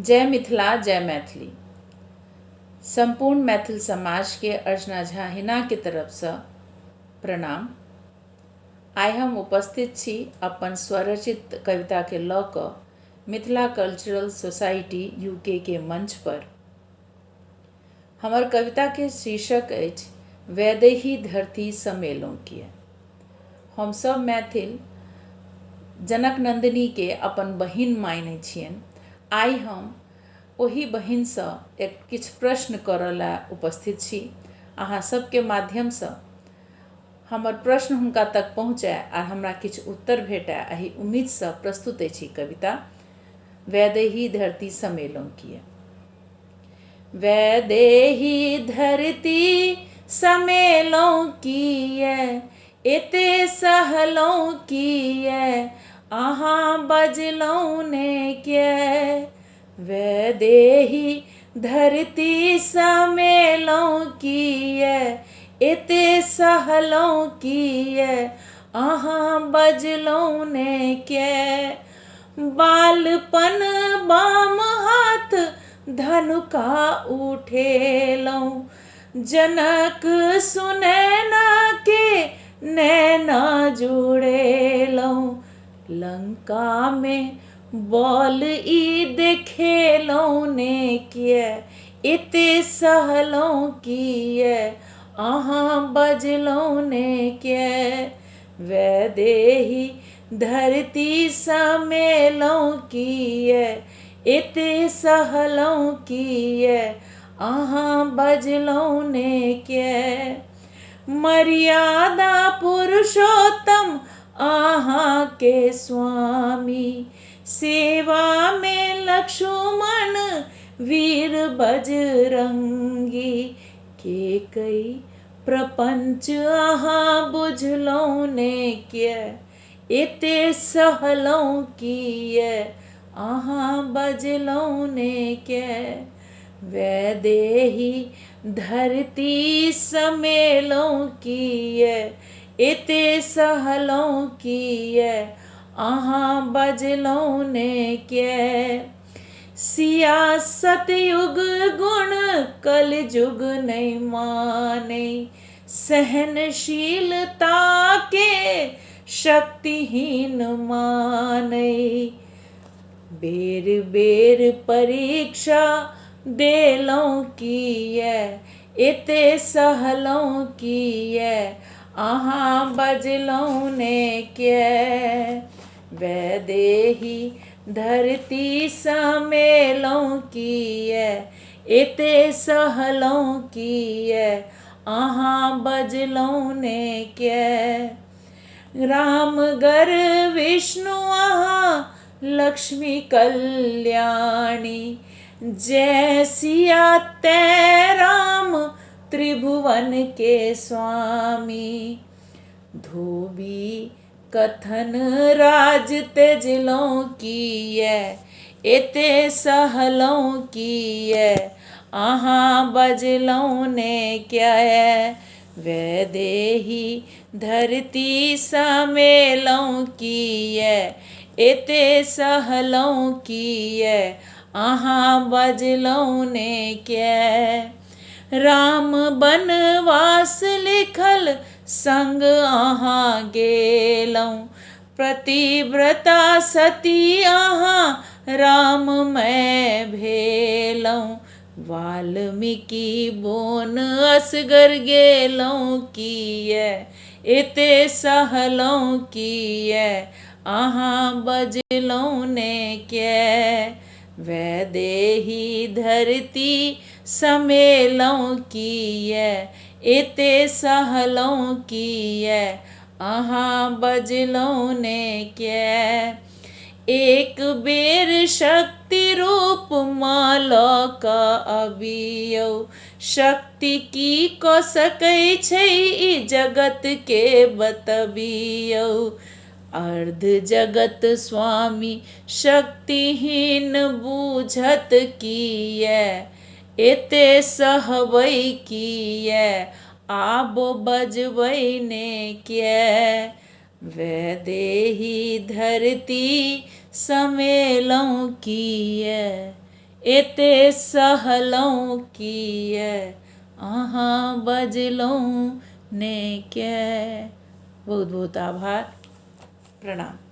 जय मिथिला जय मैथिली। संपूर्ण मैथिल समाज के अर्चना झा हिना के तरफ से प्रणाम। आइ हम उपस्थित छी अपन स्वरचित कविता के लऽ कऽ मिथिला कल्चरल सोसाइटी यूके के मंच पर। हमर कविता के शीर्षक अछि वैदेही धरती समेलौं किए। हम सब मैथिल जनक नंदिनी के अपन बहिन मानै छियनि। आइ हम ओही बहिनसँ किछु प्रश्न करऽ ला उपस्थित छी। अहाँ सबके माध्यमसँ हमर प्रश्न हुनका तक पहुँचै आ हमरा किछु उत्तर भेटै, एही उम्मीदसँ प्रस्तुत अछि कविता वैदेही धरती समेलौं किए। वैदेही धरती समेलौं किए, एते सहलौं किए, अहाँ बजलौं ने किए। वैदेही धरती समेलौं किए, एते सहलौं किए, अहाँ बजलौं ने किए। बालपन बाम हाथ धनुका उठेलौं, जनक सुनैना के नैना जुड़ेलौं। लंका में बॉल ई देखेलौं ने किए, एते सहलौं किए, अहाँ बजलौं ने किए। वैदेही धरती समेलौं किए, एते सहलौं किए, अहाँ बजलौं ने किए। मर्यादा पुरुषोत्तम अहाँ के स्वामी, सेवा में लक्ष्मण वीर बजरंगी। के कई प्रपंच अहाँ बुझलौं ने किए, एते सहलौं किए, अहाँ बजलौं ने किए। वैदेही धरती समेलौं किए, एते सहलौं किए, अहाँ बजलौं ने किए। सियासत युग गुण कल जुग नहीं माने, सहनशीलता के शक्तिहीन माने। बेर बेर परीक्षा देलौं किए, एते सहलौं किए, अहाँ बजलौं ने किए। वैदेही धरती समेलौं किए, एते सहलौं किए, अहाँ बजलौं ने किए। रामगर विष्णु अहाँ लक्ष्मी कल्याणी, जय सिया तै राम त्रिभुवन के स्वामी। धोबी कथन राज तेजलौं किए, एते सहलौं किए, अहाँ बजलौं ने किए। वैदेही धरती समेलौं किए, एते सहलौं किए, अहाँ बजलौं ने किए। राम बनवास लिखल संग अहाँ गेलौं, प्रतिव्रता सती अहाँ राममय भेलौं। वाल्मीकि बोन असगर गेलौं किए, एते सहलौं किए, अहाँ बजलौं ने किए। वैदेही धरती समेलौं किए, एते सहलौं किए, अहाँ बजलौं ने किए। एक बेर शक्ति रूप माँ लऽ कऽ अबियौ, शक्ति की कऽ सकै छै ई जगत के बतबियौ। अर्ध जगत स्वामी शक्तिहीन बूझत किए, एते सहबै किए, आबो बजबै ने किए। वैदेही धरती समेलौं किए, एते सहलौं किए अहाँ बजलौं ने क्या। बहुत बहुत आभार। प्रणाम।